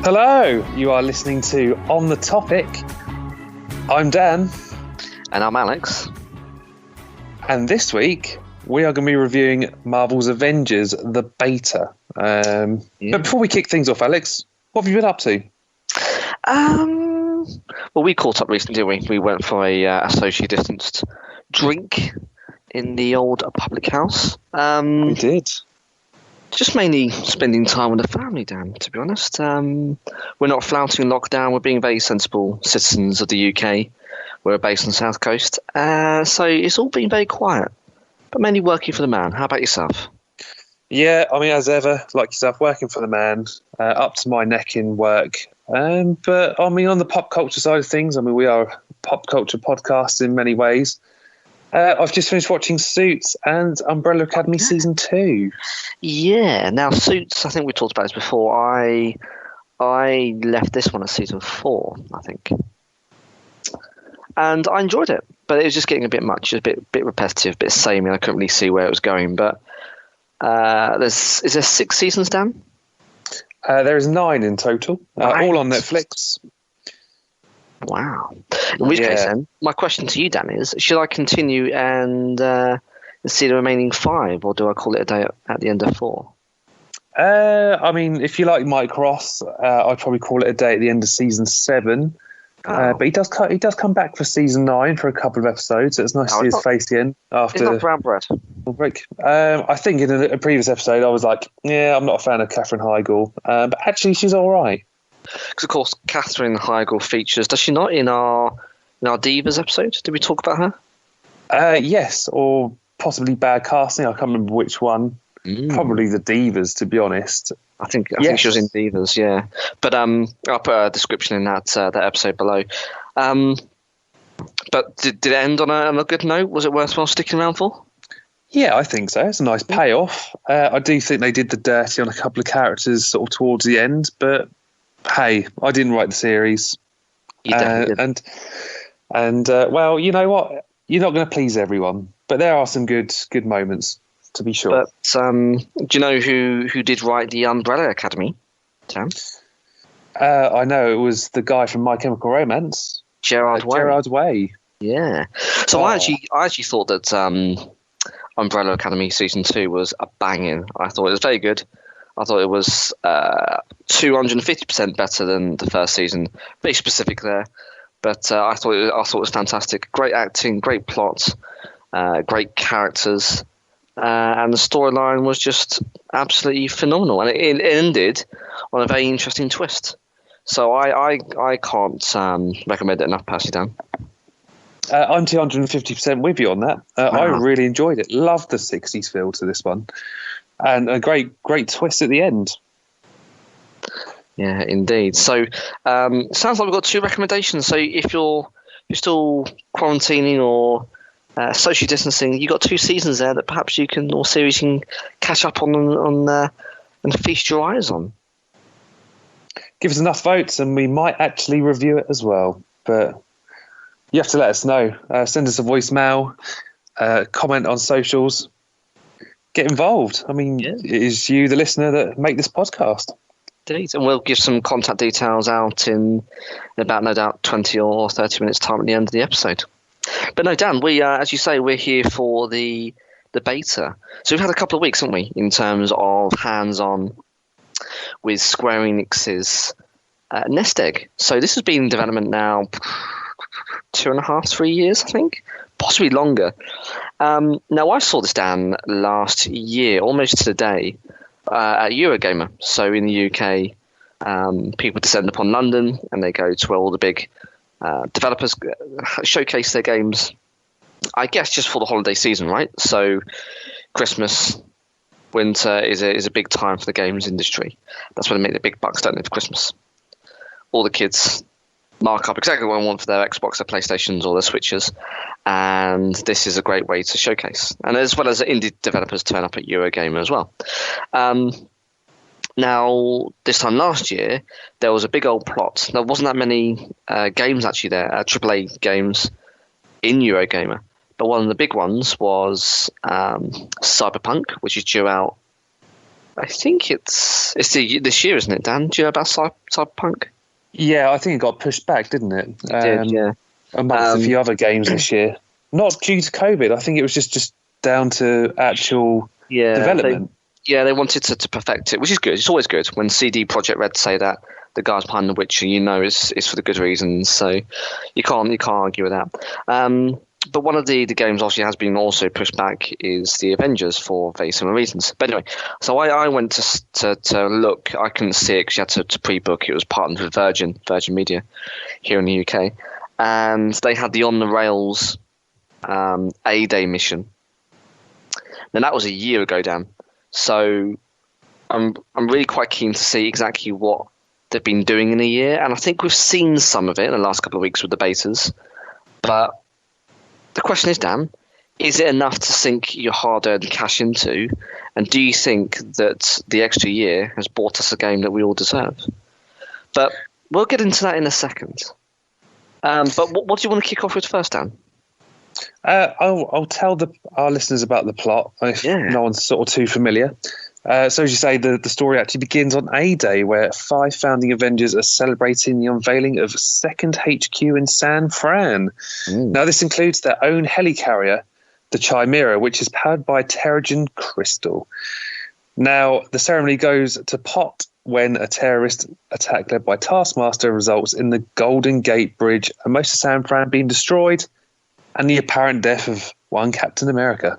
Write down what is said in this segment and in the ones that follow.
Hello, you are listening to On The Topic. I'm Dan. And I'm Alex. And this week, we are going to be reviewing Marvel's Avengers, the beta. But before we kick things off, Alex, what have you been up to? Well, we caught up recently, didn't we? We went for a socially distanced drink in the old public house. We did. Just mainly spending time with the family, Dan, to be honest. We're not flouting lockdown. We're being very sensible citizens of the UK. We're based on the South Coast. So it's all been very quiet, but mainly working for the man. How about yourself? Yeah, I mean, as ever, like yourself, working for the man, up to my neck in work. But, I mean, on the pop culture side of things, I mean, we are a pop culture podcast in many ways. I've just finished watching Suits and Umbrella Academy Season 2. Yeah, now Suits, I think we talked about this before. I left this one at Season 4, I think. And I enjoyed it, but it was just getting a bit much, a bit repetitive, a bit samey. I couldn't really see where it was going. But is there 6 seasons, Dan? There is 9 in total, all on Netflix. Wow. In which case, then, my question to you, Dan, is: should I continue and see the remaining 5, or do I call it a day at the end of 4? I mean, if you like Mike Ross, I'd probably call it a day at the end of Season 7. But he does come back for Season 9 for a couple of episodes. So it's nice to see his face again after. It's not brown bread. Break. I think in a previous episode I was like, yeah, I'm not a fan of Katherine Heigl, but actually she's all right. Because of course, Katherine Heigl features. Does she not in our Divas episode? Did we talk about her? Yes, or possibly bad casting. I can't remember which one. Probably the Divas, to be honest. I think she was in Divas, yeah. But I'll put a description in that episode below. But did it end on a good note? Was it worthwhile sticking around for? Yeah, I think so. It's a nice payoff. I do think they did the dirty on a couple of characters sort of towards the end, but hey, I didn't write the series. You definitely did. And well, you know what? You're not going to please everyone, but there are some good moments, to be sure. But do you know who did write the Umbrella Academy, Sam? I know it was the guy from My Chemical Romance, Gerard Way. Gerard Way. Yeah. So I actually thought that Umbrella Academy Season 2 was a banging. I thought it was very good. I thought it was 250% better than the first season. Very specific there, but I thought it was fantastic. Great acting, great plot, great characters, and the storyline was just absolutely phenomenal. And it ended on a very interesting twist. So I can't recommend it enough, personally, Dan. I'm 250% with you on that. Wow. I really enjoyed it. Loved the 60s feel to this one. And a great twist at the end. Yeah, indeed. So, sounds like we've got 2 recommendations. So, if you're still quarantining or social distancing, you've got 2 seasons there that perhaps you can, or series you can catch up on and feast your eyes on. Give us enough votes, and we might actually review it as well. But you have to let us know. Send us a voicemail, comment on socials. Get involved. I mean, It is you, the listener, that make this podcast. Indeed. And we'll give some contact details out in about, no doubt, 20 or 30 minutes' time at the end of the episode. But no, Dan, we, as you say, we're here for the beta. So we've had a couple of weeks, haven't we, in terms of hands-on with Square Enix's Nest Egg. So this has been in development now 2.5, 3 years, I think. Possibly longer. Now, I saw this, Dan, last year, almost to the day, at Eurogamer. So in the UK, people descend upon London and they go to where all the big developers showcase their games, I guess just for the holiday season, right? So Christmas, winter is a big time for the games industry. That's when they make the big bucks, don't they, for Christmas. All the kids mark up exactly what I want for their Xbox, their PlayStations, or their Switches, and this is a great way to showcase. And as well as indie developers turn up at Eurogamer as well. Now, this time last year, there was a big old plot. There wasn't that many games actually there, AAA games in Eurogamer, but one of the big ones was Cyberpunk, which is due out I think it's this year, isn't it, Dan? Do you know about Cyberpunk? Yeah, I think it got pushed back, didn't it? It did, yeah. Amongst a few other games this year. Not due to COVID. I think it was just down to actual development. They wanted to perfect it, which is good. It's always good when CD Projekt Red say that the guys behind The Witcher, is for the good reasons. So you can't argue with that. But one of the games obviously has been also pushed back is the Avengers for very similar reasons. But anyway, so I went to look. I couldn't see it because you had to pre-book. It was partnered with Virgin Media here in the UK, and they had the On the Rails A-Day mission. Now that was a year ago, Dan. So I'm really quite keen to see exactly what they've been doing in a year, and I think we've seen some of it in the last couple of weeks with the betas. But the question is, Dan, is it enough to sink your hard-earned cash into? And do you think that the extra year has bought us a game that we all deserve? But we'll get into that in a second. But what do you want to kick off with first, Dan? I'll tell our listeners about the plot if no one's sort of too familiar. So as you say, the story actually begins on A-Day, where 5 founding Avengers are celebrating the unveiling of second HQ in San Fran. Now this includes their own helicarrier, the Chimera, which is powered by Terrigen crystal. Now the ceremony goes to pot when a terrorist attack led by Taskmaster results in the Golden Gate Bridge and most of San Fran being destroyed, and the apparent death of one Captain America.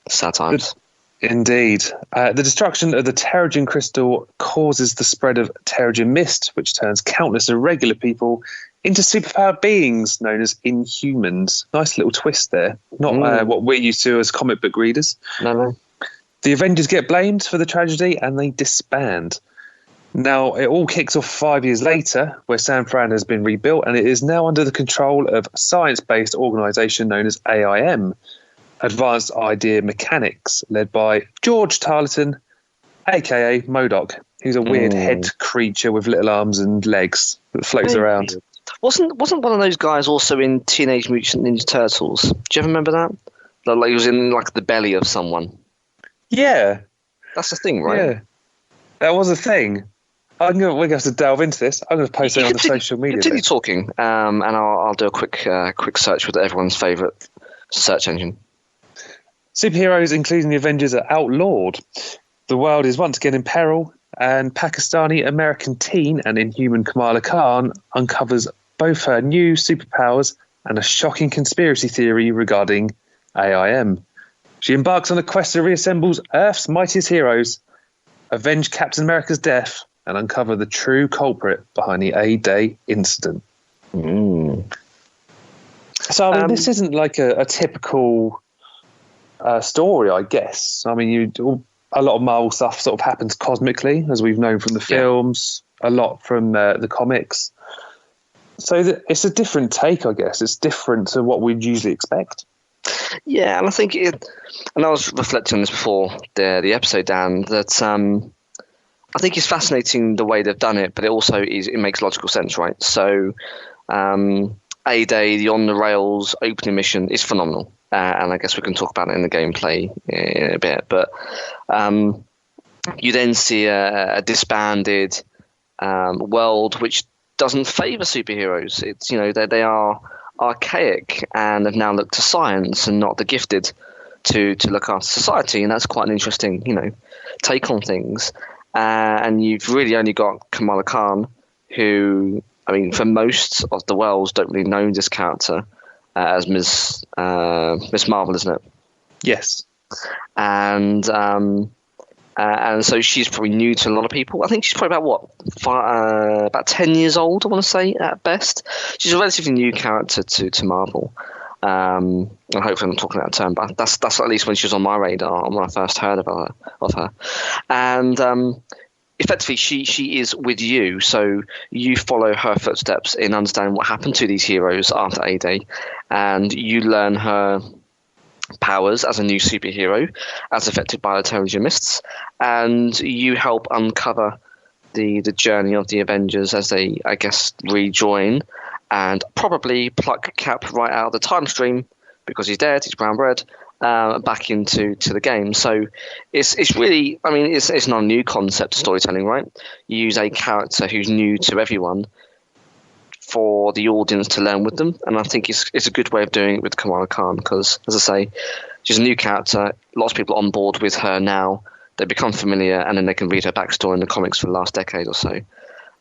Sad times. Indeed. The destruction of the Terrigen crystal causes the spread of Terrigen mist, which turns countless irregular people into superpowered beings known as Inhumans. Nice little twist there. Not what we're used to as comic book readers. No. The Avengers get blamed for the tragedy and they disband. Now, it all kicks off 5 years later, where San Fran has been rebuilt, and it is now under the control of a science-based organisation known as AIM, Advanced Idea Mechanics, led by George Tarleton, a.k.a. MODOK, who's a weird head creature with little arms and legs that floats around. Wasn't one of those guys also in Teenage Mutant Ninja Turtles? Do you ever remember that? Like he was in like the belly of someone. Yeah. That's the thing, right? Yeah. That was a thing. We're going to have to delve into this. I'm going to post it on the social media. Continue talking, and I'll do a quick search with everyone's favourite search engine. Superheroes, including the Avengers, are outlawed. The world is once again in peril, and Pakistani-American teen and Inhuman Kamala Khan uncovers both her new superpowers and a shocking conspiracy theory regarding AIM. She embarks on a quest that reassembles Earth's mightiest heroes, avenge Captain America's death, and uncover the true culprit behind the A-Day incident. So, I mean, this isn't like a typical story, I guess. I mean, a lot of Marvel stuff sort of happens cosmically, as we've known from the films, a lot from the comics. So it's a different take, I guess. It's different to what we'd usually expect. Yeah, and I think and I was reflecting on this before the episode, Dan, that I think it's fascinating the way they've done it, but it makes logical sense, right? So A-Day, the On the Rails opening mission is phenomenal. And I guess we can talk about it in the gameplay in a bit. But you then see a disbanded world which doesn't favour superheroes. It's they are archaic and have now looked to science and not the gifted to look after society, and that's quite an interesting take on things. And you've really only got Kamala Khan, who, I mean, for most of the worlds don't really know this character as Miss Marvel, isn't it? Yes. And so she's probably new to a lot of people. I think she's probably about 10 years old, I want to say, at best. She's a relatively new character to Marvel. And hopefully I'm talking out of turn, but that's at least when she was on my radar when I first heard of her. And effectively, she is with you, so you follow her footsteps in understanding what happened to these heroes after A-Day, and you learn her powers as a new superhero, as affected by the Terrigen mists, and you help uncover the journey of the Avengers as they, I guess, rejoin and probably pluck Cap right out of the time stream because he's dead, he's brown bread, back into the game. So it's really, I mean, it's not a new concept of storytelling, right? You use a character who's new to everyone for the audience to learn with them, and I think it's a good way of doing it with Kamala Khan because, as I say, she's a new character. Lots of people are on board with her now. They become familiar, and then they can read her backstory in the comics for the last decade or so.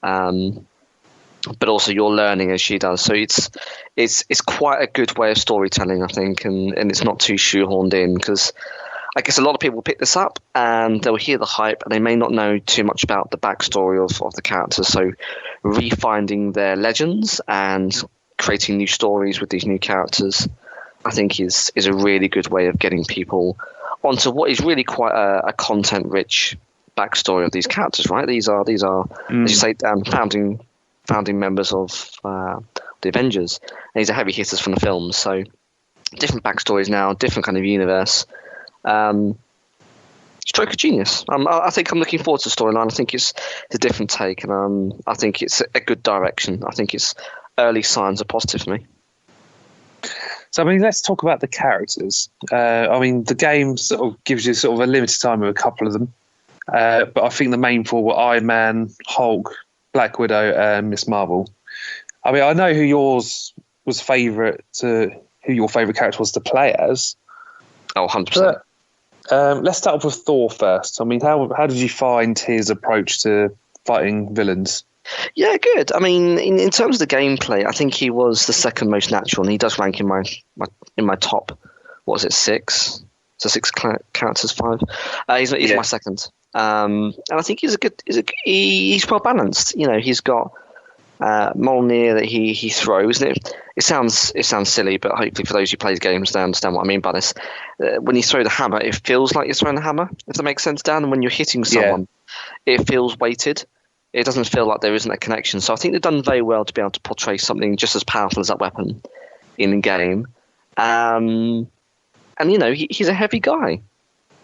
But also you're learning as she does, so it's quite a good way of storytelling, I think, and it's not too shoehorned in because I guess a lot of people pick this up and they'll hear the hype and they may not know too much about the backstory of the characters. So refinding their legends and creating new stories with these new characters, I think is a really good way of getting people onto what is really quite a content-rich backstory of these characters. Right? These are as you say, founding members of the Avengers, and these are heavy hitters from the films. So different backstories now, different kind of universe. Stroke of genius. I think I'm looking forward to the storyline. I think it's a different take, and I think it's a good direction. I think it's early signs are positive for me. So, I mean, let's talk about the characters. I mean, the game sort of gives you sort of a limited time with a couple of them, but I think the main four were Iron Man, Hulk, Black Widow, and Miss Marvel. I mean, I know who your favourite character was to play as. Oh, 100%. Let's start off with Thor first. I mean, how did you find his approach to fighting villains? Yeah, good. I mean, in terms of the gameplay, I think he was the second most natural, and he does rank in my top. What was it, 6? So 6 characters, 5. He's my second, and I think he's well balanced. You know, he's got Mjolnir that he throws. And it sounds silly, but hopefully for those who play games, they understand what I mean by this. When you throw the hammer, it feels like you're throwing a hammer, if that makes sense, Dan. And when you're hitting someone, it feels weighted. It doesn't feel like there isn't a connection. So I think they've done very well to be able to portray something just as powerful as that weapon in the game. And you know, he's a heavy guy.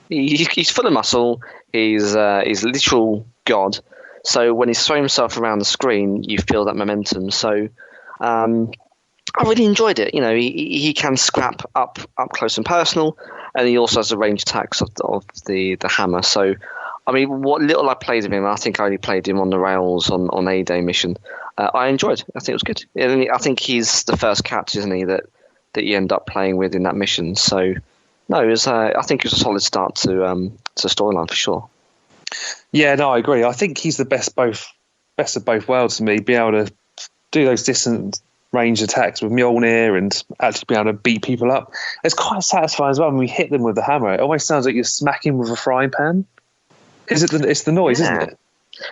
He's full of muscle. He's literal god. So when he's throwing himself around the screen, you feel that momentum. So I really enjoyed it. You know, he can scrap up close and personal, and he also has the range attacks of the hammer. So, I mean, what little I played of him, I think I only played him on the rails on A-Day mission. I enjoyed. I think it was good. And I think he's the first character, isn't he, that you end up playing with in that mission. So, no, I think it was a solid start to the storyline for sure. Yeah, no, I agree. I think he's the best of both worlds to me. Be able to do those distant range attacks with Mjolnir and actually be able to beat people up. It's quite satisfying as well when we hit them with the hammer. It almost sounds like you're smacking with a frying pan. It's the noise, isn't it?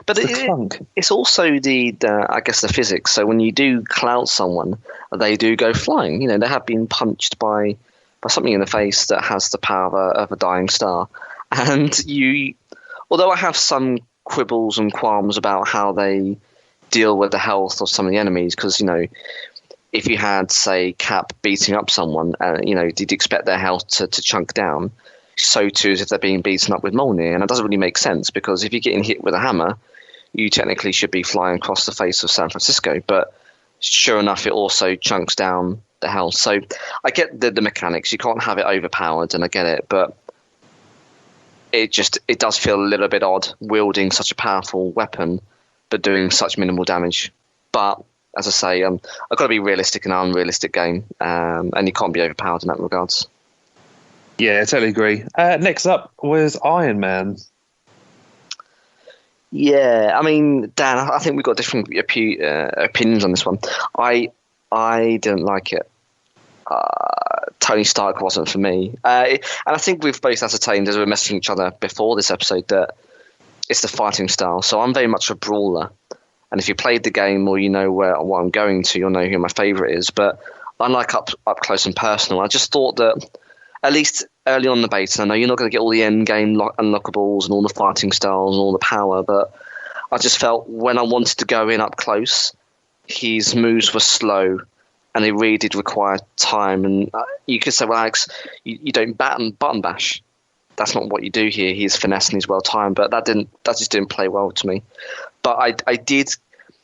But it's also the I guess the physics. So when you do clout someone, they do go flying. You know, they have been punched by something in the face that has the power of a dying star. And although I have some quibbles and qualms about how they deal with the health of some of the enemies, because, you know, if you had, say, Cap beating up someone, you know, did you expect their health to chunk down? So too as if they're being beaten up with Mjolnir, and it doesn't really make sense, because if you're getting hit with a hammer, you technically should be flying across the face of San Francisco, but sure enough, it also chunks down the health. So I get the mechanics. You can't have it overpowered, and I get it, but it does feel a little bit odd wielding such a powerful weapon but doing such minimal damage. But as I say, I've got to be realistic in an unrealistic game, and you can't be overpowered in that regards. Yeah, I totally agree. Next up was Iron Man. Yeah, I mean, Dan, I think we've got different opinions on this one. I didn't like it. Tony Stark wasn't for me. And I think we've both ascertained as we were messaging each other before this episode that it's the fighting style. So I'm very much a brawler. And if you played the game or you know what I'm going to, you'll know who my favourite is. But I like up close and personal. I just thought that, at least early on in the beta, I know you're not going to get all the end game unlockables and all the fighting styles and all the power, but I just felt when I wanted to go in up close, his moves were slow and they really did require time. And you could say, well, Alex, you don't button bash. That's not what you do here. He's finesse and he's well timed, but that just didn't play well to me. But I did.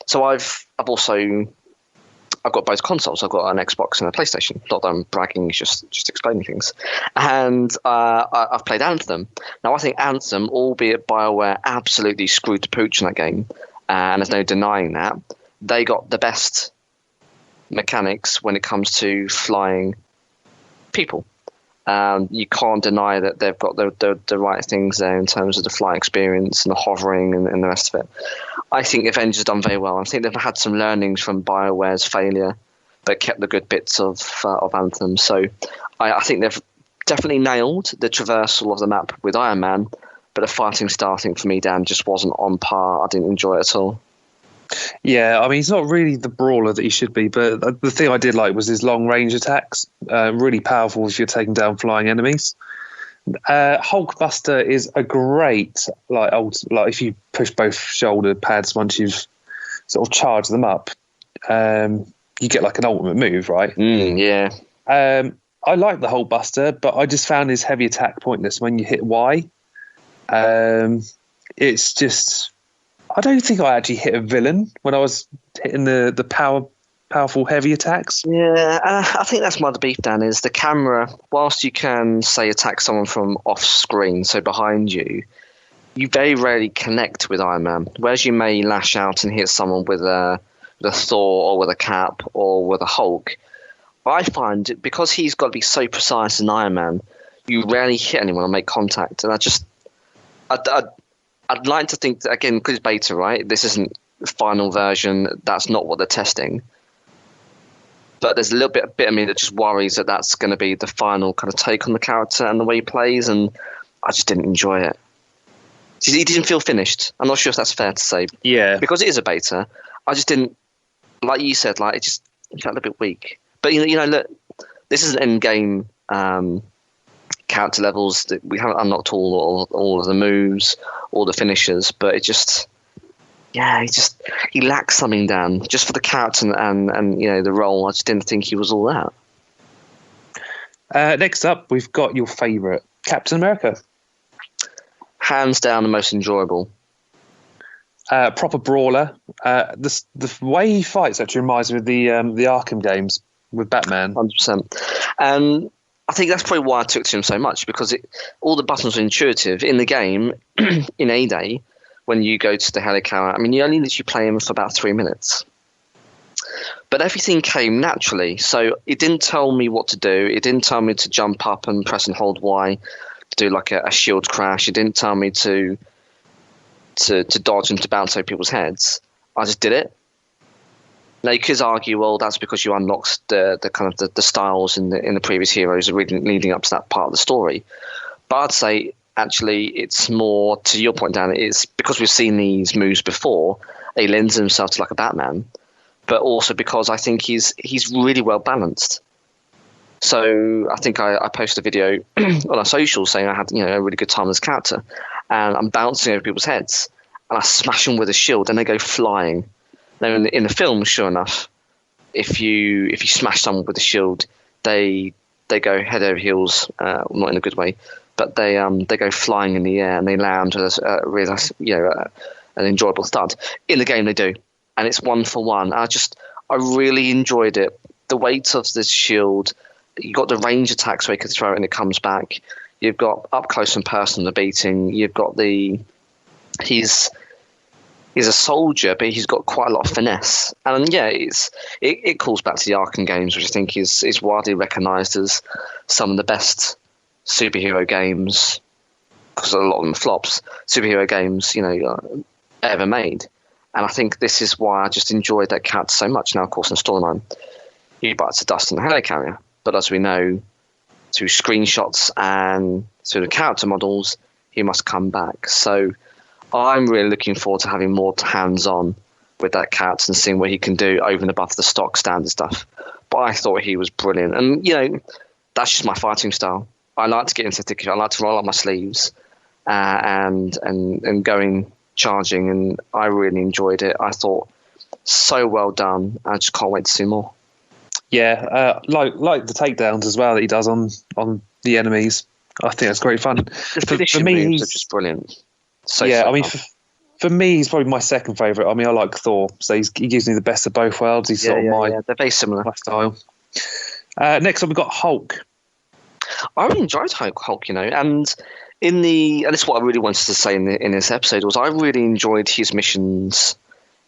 So I've also I've got both consoles. I've got an Xbox and a PlayStation. Not that I'm bragging, it's just explaining things. And I've played Anthem. Now, I think Anthem, albeit BioWare absolutely screwed the pooch in that game, and there's no denying that, they got the best mechanics when it comes to flying people. You can't deny that they've got the right things there in terms of the flight experience and the hovering and the rest of it. I think Avengers have done very well. I think they've had some learnings from BioWare's failure, but kept the good bits of Anthem. So I think they've definitely nailed the traversal of the map with Iron Man, but the fighting starting for me, Dan, just wasn't on par. I didn't enjoy it at all. Yeah, I mean, he's not really the brawler that he should be, but the thing I did like was his long-range attacks. Really powerful if you're taking down flying enemies. Hulkbuster is a great, if you push both shoulder pads once you've sort of charged them up, you get like an ultimate move, right? Yeah. I like the Hulkbuster, but I just found his heavy attack pointless when you hit Y. It's just... I don't think I actually hit a villain when I was hitting the powerful heavy attacks. Yeah, I think that's my beef, Dan, is the camera, whilst you can, say, attack someone from off screen, so behind you, you very rarely connect with Iron Man. Whereas you may lash out and hit someone with a Thor or with a Cap or with a Hulk, I find, because he's got to be so precise in Iron Man, you rarely hit anyone or make contact. And I'd like to think that, again, because it's beta, right? This isn't the final version. That's not what they're testing. But there's a little bit of me that just worries that that's going to be the final kind of take on the character and the way he plays, and I just didn't enjoy it. He didn't feel finished. I'm not sure if that's fair to say. Yeah. Because it is a beta, I just didn't, like you said, it just felt a little bit weak. But, you know, look, this is an end-game character levels that we haven't unlocked all of the moves, all the finishers, but it just, he lacks something, Dan, just for the character and you know, the role. I just didn't think he was all that. Next up, we've got your favourite, Captain America. Hands down the most enjoyable. Proper brawler. The way he fights actually reminds me of the Arkham games with Batman. 100%. And I think that's probably why I took to him so much, because all the buttons are intuitive. In the game, in A-Day, when you go to the helicarrier, I mean, you only literally play him for about 3 minutes. But everything came naturally. So it didn't tell me what to do. It didn't tell me to jump up and press and hold Y to do like a shield crash. It didn't tell me to dodge and to bounce over people's heads. I just did it. Now you could argue, well, that's because you unlocked the kind of the styles in the previous heroes leading up to that part of the story. But I'd say actually it's more to your point, Dan. It's because we've seen these moves before. He lends himself to like a Batman, but also because I think he's really well balanced. So I think I posted a video on our socials saying I had a really good time as a character, and I'm bouncing over people's heads and I smash them with a shield and they go flying. Now in the film, sure enough, if you smash someone with a shield, they go head over heels, not in a good way, but they go flying in the air and they land with an enjoyable thud. In the game, they do, and it's 1-for-1. I really enjoyed it. The weight of this shield, you got the range attacks where you can throw it and it comes back. You've got up close and personal, the beating. You've got he's a soldier, but he's got quite a lot of finesse. And yeah, it calls back to the Arkham games, which I think is widely recognised as some of the best superhero games, because a lot of them are flops, superhero games, ever made. And I think this is why I just enjoyed that character so much. Now, of course, in the storyline, he bites the dust in the helicarrier. But as we know, through screenshots and through the character models, he must come back. So I'm really looking forward to having more hands-on with that character and seeing what he can do over and above the stock standard stuff. But I thought he was brilliant. And, that's just my fighting style. I like to get into the thick. I like to roll up my sleeves and going charging, and I really enjoyed it. I thought so well done. I just can't wait to see more. Yeah, like the takedowns as well that he does on the enemies. I think that's great fun. The finishing moves are just brilliant. For me, he's probably my second favourite. I mean, I like Thor, so he gives me the best of both worlds. He's sort of my They're very similar. my style. Next up, we've got Hulk. I really enjoyed Hulk, and and this is what I really wanted to say in this episode was I really enjoyed his missions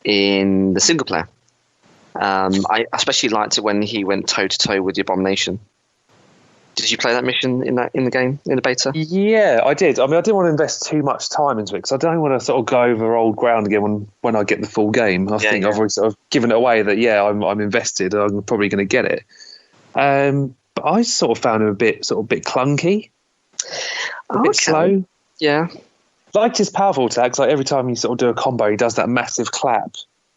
in the single player. I especially liked it when he went toe to toe with the Abomination. Did you play that mission in the game in the beta? Yeah, I did. I mean, I didn't want to invest too much time into it because I don't want to sort of go over old ground again when I get the full game. I think I've already sort of given it away that I'm invested. I'm probably going to get it. But I sort of found him a bit clunky, a bit slow. Yeah, liked his powerful attacks. Like every time you sort of do a combo, he does that massive clap.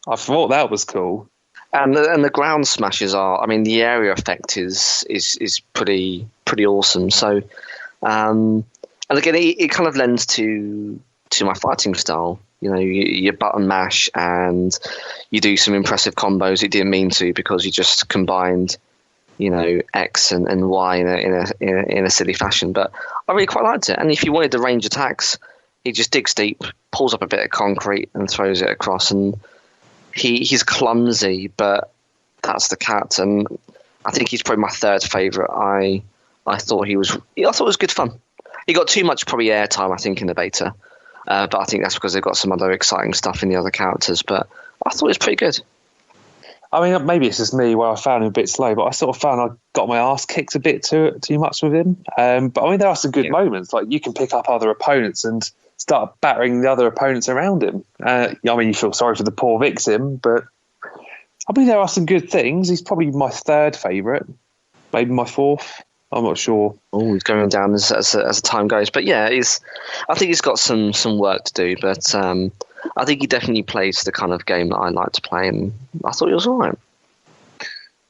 I thought that was cool. And the ground smashes are. I mean, the area effect is pretty awesome. So, and again, it kind of lends to my fighting style. You button mash and you do some impressive combos. It didn't mean to because you just combined, X and Y in a silly fashion. But I really quite liked it. And if you wanted the range attacks, he just digs deep, pulls up a bit of concrete, and throws it across. And he's clumsy, but that's the cat. And I think he's probably my third favourite. I thought it was good fun. He got too much probably airtime, I think, in the beta. But I think that's because they've got some other exciting stuff in the other characters. But I thought it was pretty good. I mean, maybe it's just me where I found him a bit slow, but I sort of found I got my ass kicked a bit too much with him. But I mean, there are some good moments. Like you can pick up other opponents and start battering the other opponents around him. I mean, you feel sorry for the poor victim, but I mean, there are some good things. He's probably my third favourite, maybe my fourth. I'm not sure. Oh, he's going down as time goes. But yeah, I think he's got some work to do. But I think he definitely plays the kind of game that I like to play, and I thought he was all right.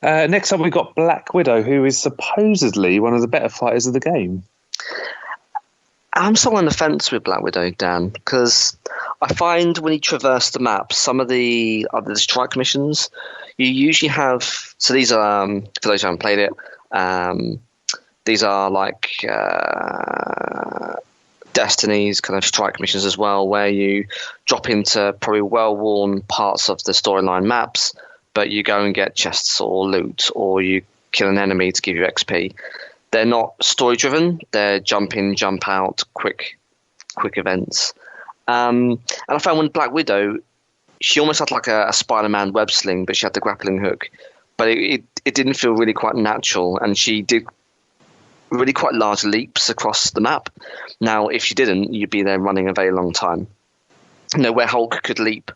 Next up, we've got Black Widow, who is supposedly one of the better fighters of the game. I'm still on the fence with Black Widow, Dan, because I find when you traverse the map, some of the other strike missions, you usually have. So these are, for those who haven't played it, these are like Destiny's kind of strike missions as well, where you drop into probably well-worn parts of the storyline maps, but you go and get chests or loot, or you kill an enemy to give you XP. They're not story-driven. They're jump in, jump out, quick events. And I found when Black Widow, she almost had like a Spider-Man web sling, but she had the grappling hook. But it didn't feel really quite natural, and she did really quite large leaps across the map. Now, if she didn't, you'd be there running a very long time. Where Hulk could leap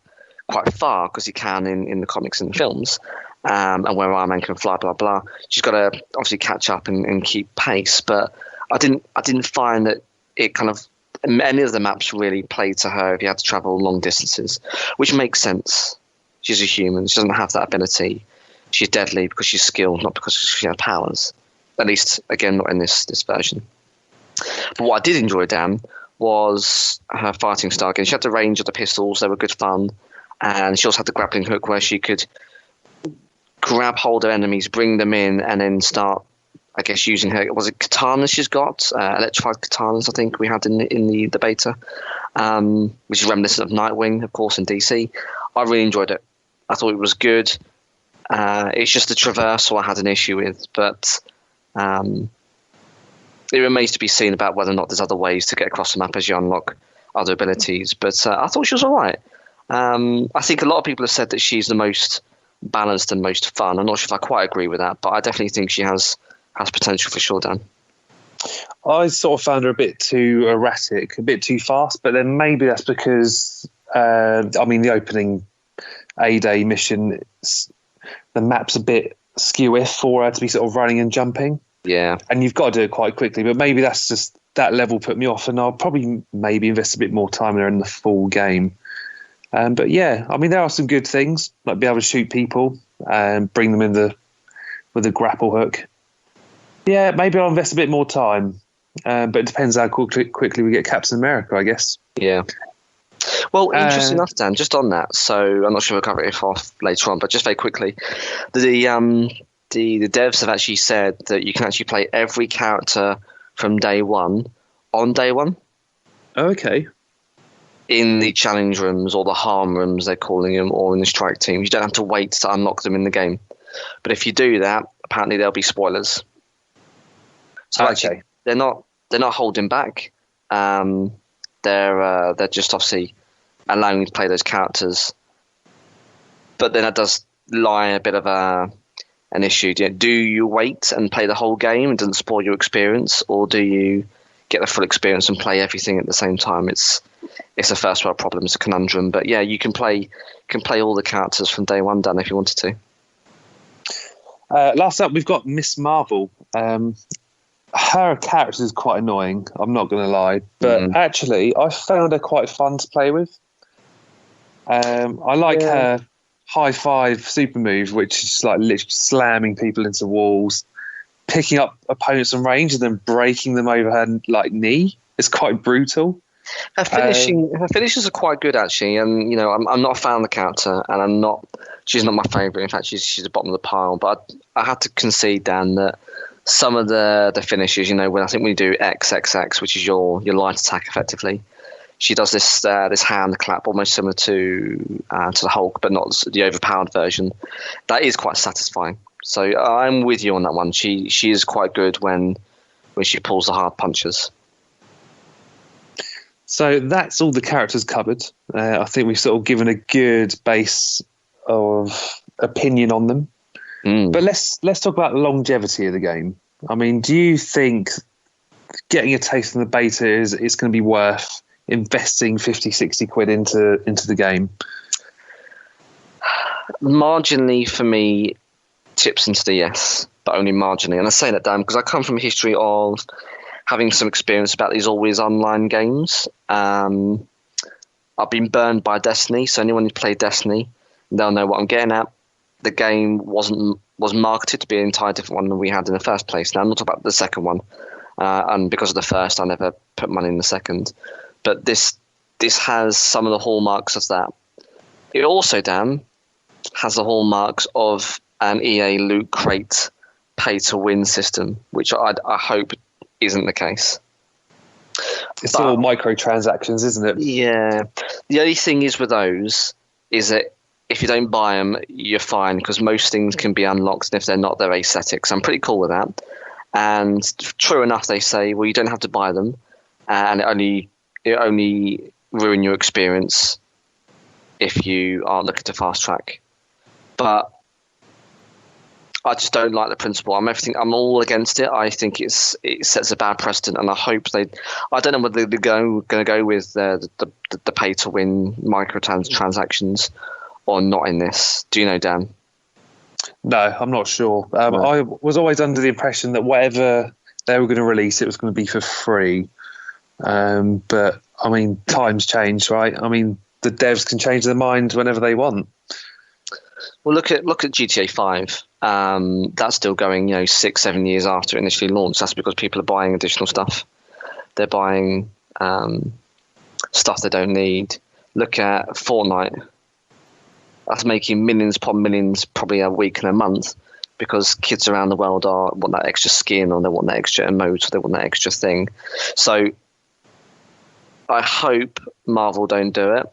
quite far, because he can in the comics and the films, and where Iron Man can fly, blah blah. She's got to obviously catch up and keep pace. But I didn't find that it kind of any of the maps really played to her if you had to travel long distances, which makes sense. She's a human. She doesn't have that ability. She's deadly because she's skilled, not because she has powers. At least, again, not in this version. But what I did enjoy, Dan, was her fighting style. Again, she had the range of the pistols. They were good fun. And she also had the grappling hook where she could grab hold of enemies, bring them in, and then start, I guess, using her. Was it katanas she's got? Electrified katanas, I think we had in the beta, which is reminiscent of Nightwing, of course, in DC. I really enjoyed it. I thought it was good. It's just the traversal I had an issue with, but it remains to be seen about whether or not there's other ways to get across the map as you unlock other abilities. But I thought she was all right. I think a lot of people have said that she's the most balanced and most fun. I'm not sure if I quite agree with that, but I definitely think she has potential for sure, Dan. I sort of found her a bit too erratic, a bit too fast, but then maybe that's because, the opening A-Day mission, the map's a bit skew-if for her to be sort of running and jumping. Yeah. And you've got to do it quite quickly, but maybe that's just that level put me off, and I'll probably maybe invest a bit more time in her in the full game. But yeah, I mean, there are some good things, like be able to shoot people and bring them in with a grapple hook. Yeah, maybe I'll invest a bit more time, but it depends how quickly we get Captain America, I guess. Yeah. Well, interesting enough, Dan, just on that, so I'm not sure we'll cover it off later on, but just very quickly, the devs have actually said that you can actually play every character from day one on day one. Oh, okay. in the challenge rooms or the harm rooms, they're calling them, or in the strike teams. You don't have to wait to unlock them in the game. But if you do that, apparently there'll be spoilers. So actually, they're not holding back. They're just obviously allowing you to play those characters. But then that does lie a bit of an issue. Do you wait and play the whole game and doesn't spoil your experience, or do you get the full experience and play everything at the same time? It's a first world problem. It's a conundrum. But yeah, you can play all the characters from day one, Dan, if you wanted to. Last up, we've got Miss Marvel. Her character is quite annoying, I'm not going to lie, but actually I found her quite fun to play with. I like her high five super move, which is just like literally slamming people into walls, picking up opponents on range and then breaking them over her knee. It's quite brutal. Her finishes are quite good, actually, and I'm not a fan of the character, and she's not my favourite. In fact, she's the bottom of the pile. But I had to concede, Dan, that some of the finishes, when I think we do XXX, which is your light attack, effectively, she does this hand clap almost similar to the Hulk, but not the overpowered version. That is quite satisfying. So I'm with you on that one. She is quite good when she pulls the hard punches. So that's all the characters covered. I think we've sort of given a good base of opinion on them. But let's talk about the longevity of the game. I mean, do you think getting a taste in the beta is going to be worth investing 50, 60 quid into the game? Marginally, for me, tips into the yes, but only marginally. And I say that, Dan, because I come from a history of having some experience about these always online games. I've been burned by Destiny, so anyone who's played Destiny, they'll know what I'm getting at. The game was marketed to be an entirely different one than we had in the first place. Now, I'm not talking about the second one, and because of the first, I never put money in the second. But this has some of the hallmarks of that. It also, Dan, has the hallmarks of an EA loot crate pay-to-win system, which I hope isn't the case. It's all microtransactions, isn't it? Yeah. The only thing is with those is that if you don't buy them, you're fine, because most things can be unlocked, and if they're not, they're ascetic. So I'm pretty cool with that. And true enough, they say, well, you don't have to buy them, and it only ruin your experience if you are looking to fast track. But I just don't like the principle. I'm all against it. I think it sets a bad precedent, and I hope I don't know whether they're going to go with the pay to win microtransactions or not in this. Do you know, Dan? No, I'm not sure. I was always under the impression that whatever they were going to release, it was going to be for free. But I mean, times change, right? I mean, the devs can change their mind whenever they want. Well, look at GTA 5. That's still going, 6-7 years after it initially launched. That's because people are buying additional stuff. They're buying stuff they don't need. Look at Fortnite. That's making millions upon millions, probably a week and a month, because kids around the world want that extra skin, or they want that extra emote, or they want that extra thing. So I hope Marvel don't do it,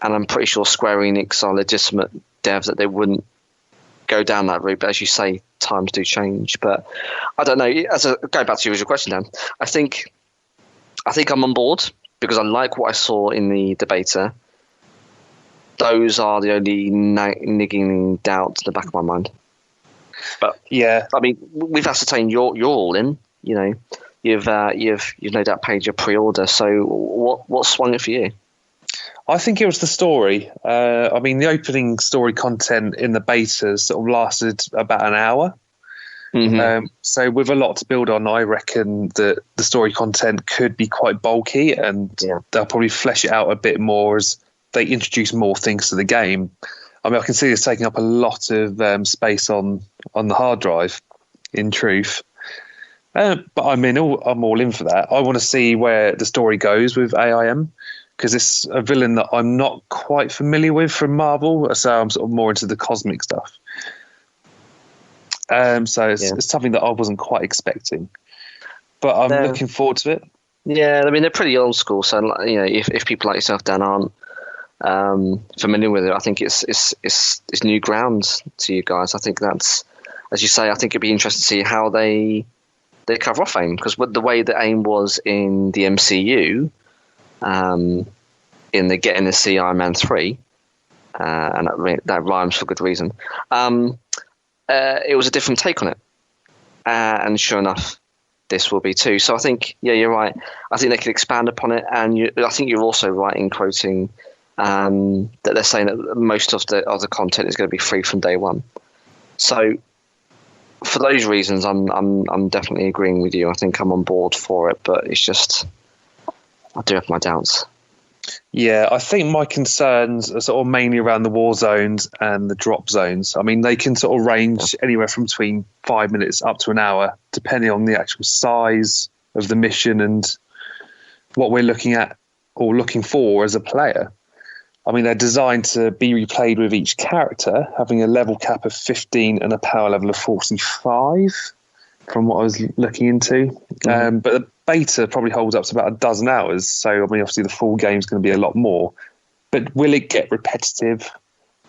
and I'm pretty sure Square Enix are legitimate devs that they wouldn't go down that route. But as you say, times do change. But I don't know. Going back to your original question, Dan, I think I'm on board because I like what I saw in the beta. Those are the only niggling doubts in the back of my mind. But yeah, I mean, we've ascertained you're all in. You've no doubt paid your pre-order. So what swung it for you? I think it was the story. I mean, the opening story content in the beta sort of lasted about an hour. Mm-hmm. So with a lot to build on, I reckon that the story content could be quite bulky, and they'll probably flesh it out a bit more as they introduce more things to the game. I mean, I can see it's taking up a lot of space on the hard drive, in truth. But I'm all in for that. I want to see where the story goes with AIM, because it's a villain that I'm not quite familiar with from Marvel, so I'm sort of more into the cosmic stuff. So it's something that I wasn't quite expecting. But I'm looking forward to it. Yeah, I mean they're pretty old school. So if people like yourself, Dan, aren't familiar with it, I think it's new grounds to you guys. I think that's, as you say, I think it'd be interesting to see how they cover off AIM, because the way that AIM was in the MCU, in the Getting the Sea Iron Man 3, and that rhymes for good reason. It was a different take on it, and sure enough, this will be too. So I think, yeah, you're right. I think they could expand upon it, and I think you're also right in quoting that they're saying that most of the content is going to be free from day one. So for those reasons, I'm definitely agreeing with you. I think I'm on board for it, but it's just I do have my doubts. Yeah, I think my concerns are sort of mainly around the war zones and the drop zones. I mean, they can sort of range anywhere from between 5 minutes up to an hour, depending on the actual size of the mission and what we're looking at or looking for as a player. I mean, they're designed to be replayed with each character, having a level cap of 15 and a power level of 45, from what I was looking into. But the beta probably holds up to about a dozen hours. So, I mean, obviously the full game is going to be a lot more. But will it get repetitive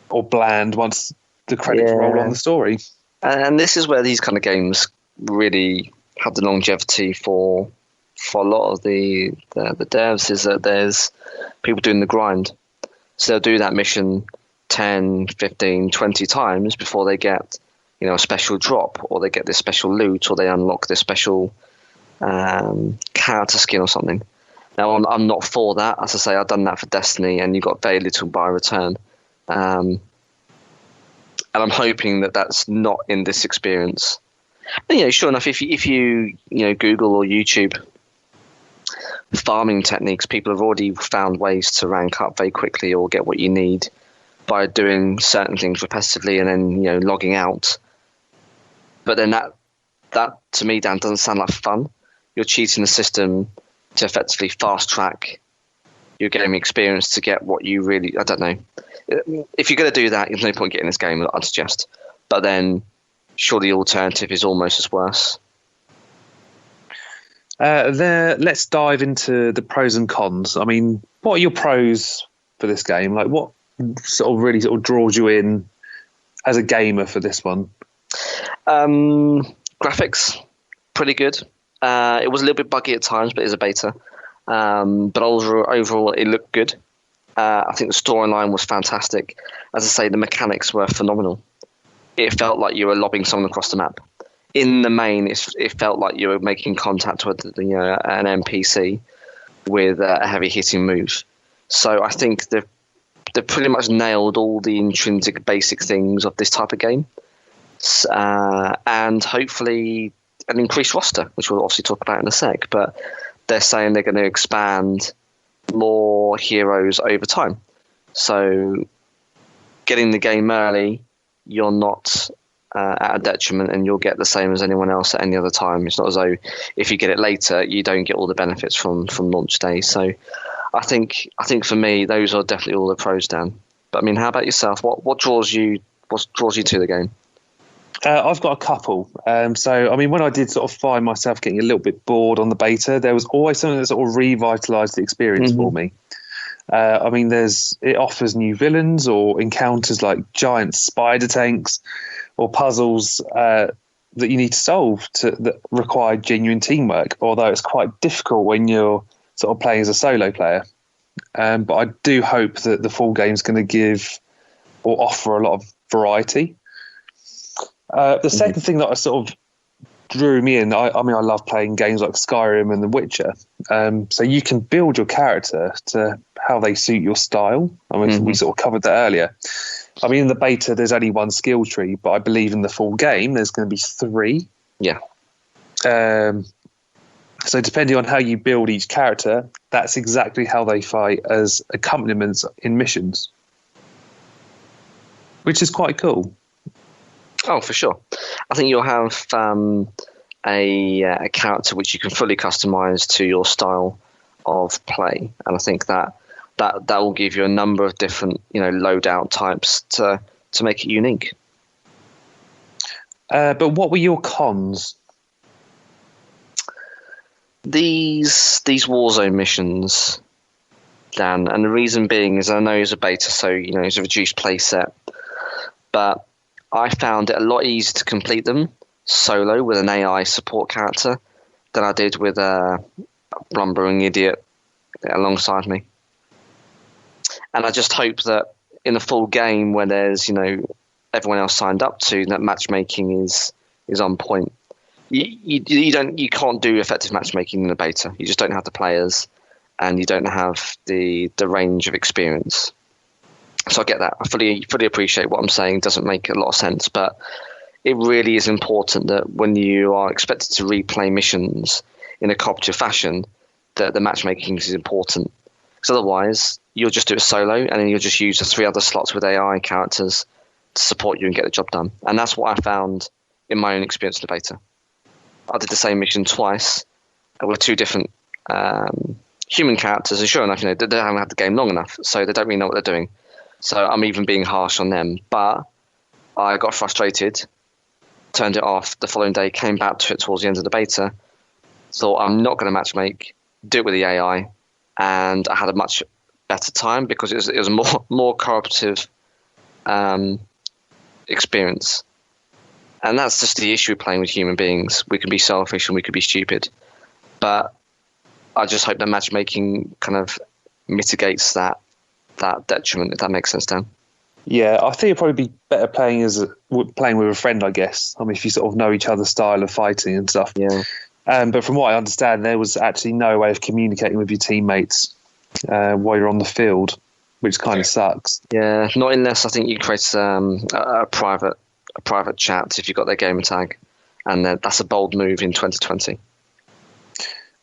or bland once the credits roll on the story? And this is where these kind of games really have the longevity for a lot of the devs, is that there's people doing the grind. So they'll do that mission 10, 15, 20 times before they get, a special drop, or they get this special loot, or they unlock this special character skin or something. Now, I'm not for that. As I say, I've done that for Destiny, and you got very little by return. And I'm hoping that that's not in this experience. And, sure enough, if you Google or YouTube farming techniques, people have already found ways to rank up very quickly or get what you need by doing certain things repetitively and then logging out. But then that to me, Dan, doesn't sound like fun. You're cheating the system to effectively fast track your gaming experience to get what you really, I don't know. If you're going to do that, there's no point getting this game, I'd suggest. But then surely the alternative is almost as worse. Let's dive into the pros and cons. I mean, what are your pros for this game? Like, what really draws you in as a gamer for this one? Graphics, pretty good. It was a little bit buggy at times, but it's a beta. But overall, it looked good. I think the storyline was fantastic. As I say, the mechanics were phenomenal. It felt like you were lobbing someone across the map. In the main, it felt like you were making contact with an NPC with a heavy hitting move. So I think they've pretty much nailed all the intrinsic basic things of this type of game. And hopefully an increased roster, which we'll obviously talk about in a sec. But they're saying they're going to expand more heroes over time. So getting the game early, you're not at a detriment, and you'll get the same as anyone else at any other time. It's not as though if you get it later, you don't get all the benefits from launch day. So I think for me, those are definitely all the pros, Dan. But I mean, how about yourself? What draws you to the game? I've got a couple. So, I mean, when I did sort of find myself getting a little bit bored on the beta, there was always something that sort of revitalised the experience for me. I mean, it offers new villains or encounters like giant spider tanks or puzzles that you need to solve that require genuine teamwork, although it's quite difficult when you're sort of playing as a solo player. But I do hope that the full game is going to give or offer a lot of variety. The second thing that I sort of drew me in, I mean, I love playing games like Skyrim and The Witcher. So you can build your character to how they suit your style. I mean, we sort of covered that earlier. I mean, in the beta, there's only one skill tree, but I believe in the full game, there's going to be 3. Yeah. So depending on how you build each character, that's exactly how they fight as accompaniments in missions, which is quite cool. Oh, for sure. I think you'll have a character which you can fully customize to your style of play, and I think that will give you a number of different loadout types to make it unique. But what were your cons? these Warzone missions, Dan, and the reason being is I know it's a beta, so it's a reduced play set, but I found it a lot easier to complete them solo with an AI support character than I did with a lumbering idiot alongside me. And I just hope that in the full game, where there's everyone else signed up to, that matchmaking is on point. You can't do effective matchmaking in the beta. You just don't have the players, and you don't have the range of experience. So I get that. I fully appreciate what I'm saying. It doesn't make a lot of sense, but it really is important that when you are expected to replay missions in a cooperative fashion, that the matchmaking is important. Because otherwise, you'll just do it solo, and then you'll just use the 3 other slots with AI characters to support you and get the job done. And that's what I found in my own experience in the beta. I did the same mission twice with 2 different human characters, and sure enough, they haven't had the game long enough, so they don't really know what they're doing. So I'm even being harsh on them. But I got frustrated, turned it off the following day, came back to it towards the end of the beta, thought I'm not going to matchmake, do it with the AI, and I had a much better time because it was a more cooperative experience. And that's just the issue with playing with human beings. We can be selfish and we could be stupid. But I just hope that matchmaking kind of mitigates that detriment, if that makes sense, Dan. Yeah, I think it'd probably be better playing with a friend, I guess. I mean, if you sort of know each other's style of fighting and stuff. Yeah. But from what I understand, there was actually no way of communicating with your teammates while you're on the field, which kind of sucks. Yeah, not unless I think you create a private chat if you've got their gamer tag, and that's a bold move in 2020.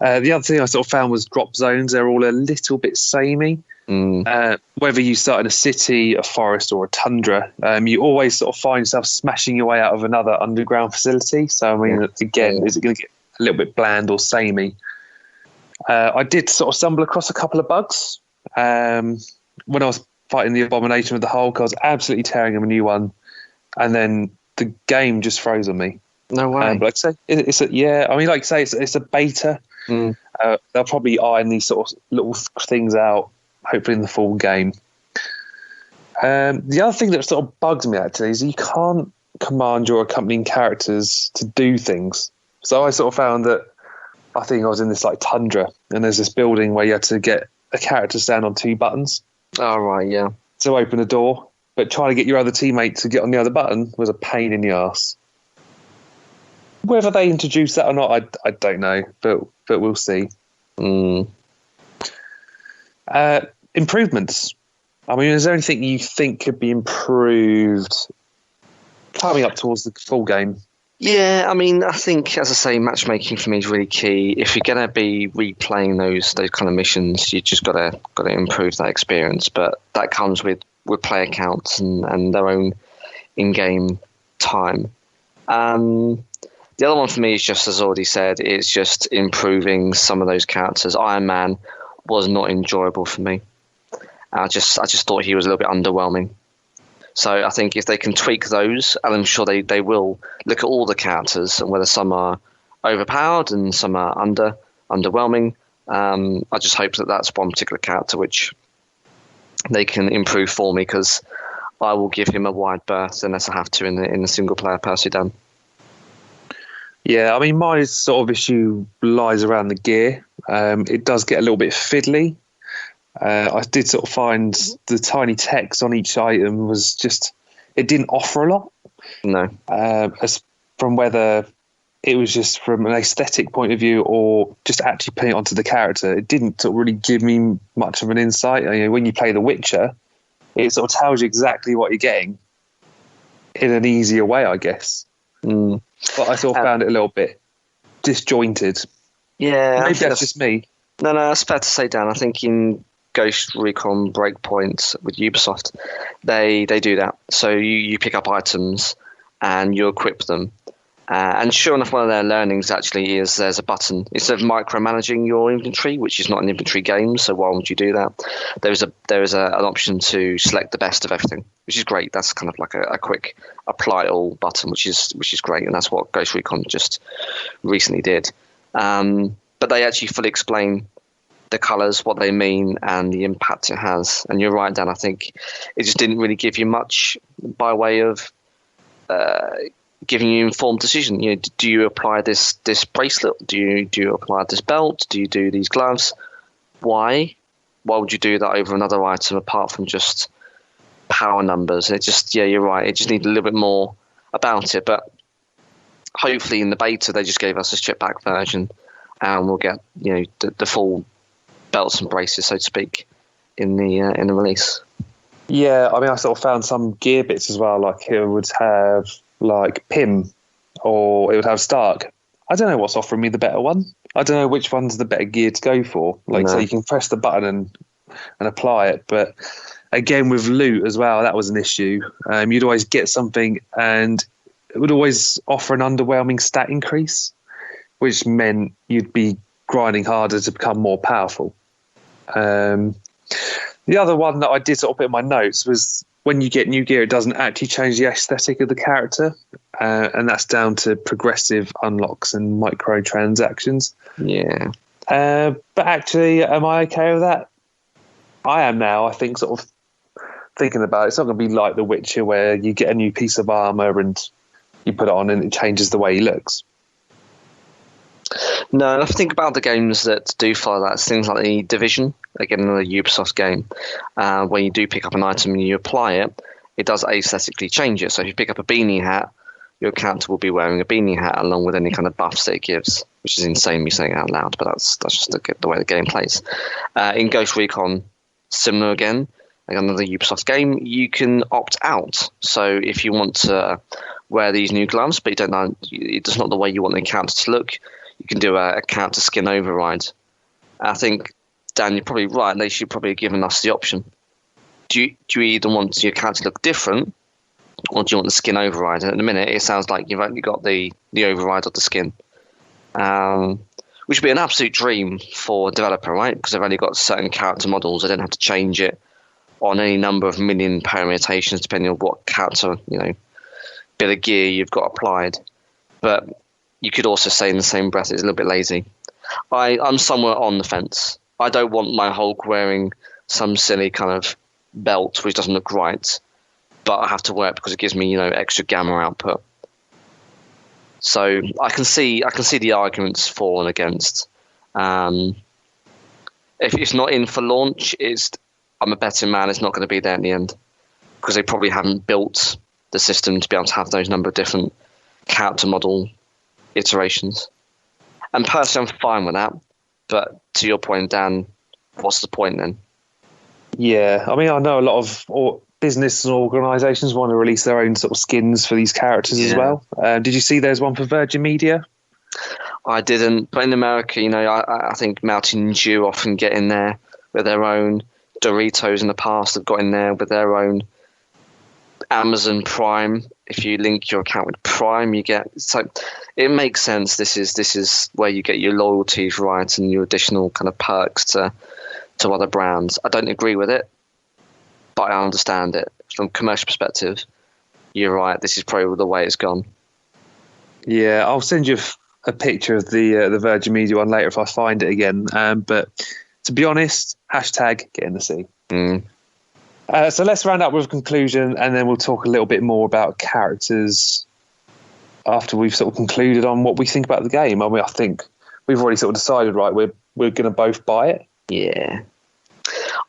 The other thing I sort of found was drop zones. They're all a little bit samey. Whether you start in a city, a forest, or a tundra, you always sort of find yourself smashing your way out of another underground facility. So, I mean, again, is it going to get a little bit bland or samey? I did sort of stumble across a couple of bugs. When I was fighting the abomination with the Hulk, I was absolutely tearing him a new one, and then the game just froze on me. No way. But like I say, it's a beta. They'll probably iron these sort of little things out, hopefully in the full game. The other thing that sort of bugs me actually is you can't command your accompanying characters to do things. So I sort of found that I think I was in this like tundra, and there's this building where you had to get a character to stand on 2 buttons. Oh, right, yeah. To open a door, but trying to get your other teammate to get on the other button was a pain in the arse. Whether they introduce that or not, I don't know, but we'll see. Improvements. I mean, is there anything you think could be improved coming up towards the full game? Yeah, I mean, I think, as I say, matchmaking for me is really key. If you're going to be replaying those kind of missions, you just got to improve that experience. But that comes with player counts and their own in-game time. The other one for me is just, as already said, it's just improving some of those characters. Iron Man was not enjoyable for me. I just thought he was a little bit underwhelming. So I think if they can tweak those, and I'm sure they will, look at all the characters and whether some are overpowered and some are underwhelming. I just hope that that's one particular character which they can improve for me, because I will give him a wide berth unless I have to in the single player Percy Dan. Yeah, I mean, my sort of issue lies around the gear. It does get a little bit fiddly. I did sort of find the tiny text on each item was just, it didn't offer a lot. No. As from whether it was just from an aesthetic point of view or just actually putting it onto the character, it didn't sort of really give me much of an insight. You know, when you play The Witcher, it sort of tells you exactly what you're getting in an easier way, I guess. But I sort of found it a little bit disjointed. Yeah. Maybe that's just me. No, that's fair to say, Dan. I think in Ghost Recon Breakpoint with Ubisoft, they do that. So you pick up items and you equip them. And sure enough, one of their learnings actually is there's a button. Instead of micromanaging your inventory, which is not an inventory game, so why would you do that? There is an option to select the best of everything, which is great. That's kind of like a quick apply all button, which is great, and that's what Ghost Recon just recently did. but they actually fully explain the colours, what they mean, and the impact it has. And you're right, Dan. I think it just didn't really give you much by way of giving you informed decision. You know, do you apply this bracelet? Do you apply this belt? Do you do these gloves? Why? Why would you do that over another item apart from just power numbers? It just, yeah, you're right. It just needed a little bit more about it. But hopefully in the beta they just gave us a stripped back version, and we'll get, you know, the full belts and braces, so to speak, in the release. Yeah, I mean, I sort of found some gear bits as well. Like it would have like Pym, or it would have Stark. I don't know what's offering me the better one. I don't know which one's the better gear to go for. Like, so you can press the button and apply it, but again with loot as well, that was an issue. You'd always get something, and it would always offer an underwhelming stat increase, which meant you'd be grinding harder to become more powerful. The other one that I did sort of put in my notes was when you get new gear, it doesn't actually change the aesthetic of the character, and that's down to progressive unlocks and microtransactions. Yeah. But actually, am I okay with that? I am now. I think sort of thinking about it, it's not going to be like The Witcher where you get a new piece of armor and you put it on and it changes the way he looks. No, I think about the games that do follow that. It's things like the Division, again, another Ubisoft game, when you do pick up an item and you apply it, it does aesthetically change it. So if you pick up a beanie hat, your character will be wearing a beanie hat along with any kind of buffs that it gives, which is insane me saying it out loud, but that's just the way the game plays. In Ghost Recon, similar again, like another Ubisoft game, you can opt out. So if you want to wear these new gloves, but you don't know, it's not the way you want the character to look, you can do a character skin override. I think, Dan, you're probably right. They should probably have given us the option. Do you either want your character to look different, or do you want the skin override? And at the minute, it sounds like you've only got the override of the skin, which would be an absolute dream for a developer, right? Because they've only got certain character models. They don't have to change it on any number of million permutations, depending on what character, bit of gear you've got applied. But you could also say in the same breath it's a little bit lazy. I'm somewhere on the fence. I don't want my Hulk wearing some silly kind of belt which doesn't look right, but I have to wear it because it gives me, extra gamma output. So I can see the arguments for and against. If it's not in for launch, I'm a betting man it's not going to be there in the end, because they probably haven't built the system to be able to have those number of different character model iterations. And personally, I'm fine with that. But to your point, Dan, what's the point then? Yeah, I mean, I know a lot of business and organisations want to release their own sort of skins for these characters as well. Did you see there's one for Virgin Media? I didn't, but in America, I think Mountain Dew often get in there with their own. Doritos in the past have got in there with their own. Amazon Prime, if you link your account with Prime, you get, so it makes sense. This is where you get your loyalties right and your additional kind of perks to other brands. I don't agree with it, but I understand it from a commercial perspective. You're right. This is probably the way it's gone. Yeah, I'll send you a picture of the Virgin Media one later if I find it again. But to be honest, hashtag get in the sea. So let's round up with a conclusion, and then we'll talk a little bit more about characters after we've sort of concluded on what we think about the game. I mean, I think we've already sort of decided, right, we're going to both buy it. Yeah.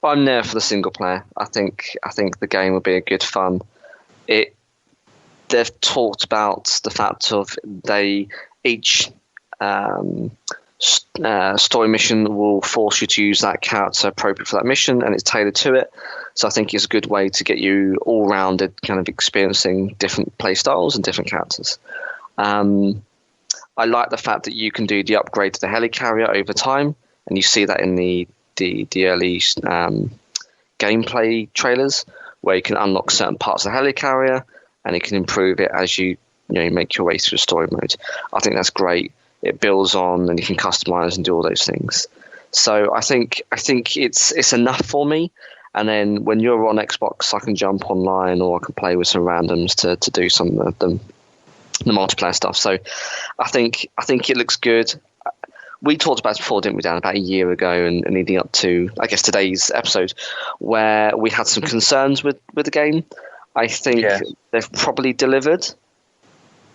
I'm there for the single player. I think the game will be a good fun. They've talked about the fact of each story mission will force you to use that character appropriate for that mission, and it's tailored to it. So I think it's a good way to get you all-rounded, kind of experiencing different play styles and different characters. I like the fact that you can do the upgrade to the helicarrier over time, and you see that in the early gameplay trailers, where you can unlock certain parts of the helicarrier, and it can improve it as you make your way through story mode. I think that's great. It builds on, and you can customize and do all those things. So I think it's enough for me. And then when you're on Xbox, I can jump online, or I can play with some randoms to do some of the multiplayer stuff. So I think it looks good. we talked about this before, didn't we, Dan, about a year ago and leading up to, I guess, today's episode, where we had some concerns with the game. I think they've probably delivered,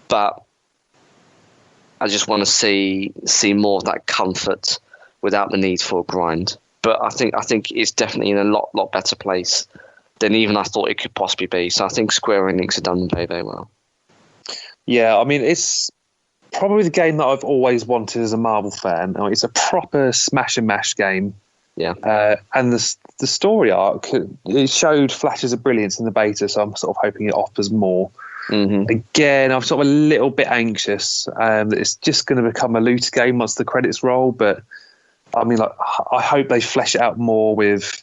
but I just want to see more of that comfort without the need for a grind. But I think it's definitely in a lot better place than even I thought it could possibly be. So I think Square Enix have done very, very well. Yeah, I mean, it's probably the game that I've always wanted as a Marvel fan. I mean, it's a proper smash and mash game. Yeah. And the story arc, it showed flashes of brilliance in the beta, so I'm sort of hoping it offers more. Mm-hmm. Again, I'm sort of a little bit anxious that it's just going to become a looter game once the credits roll, but I mean, like, I hope they flesh it out more with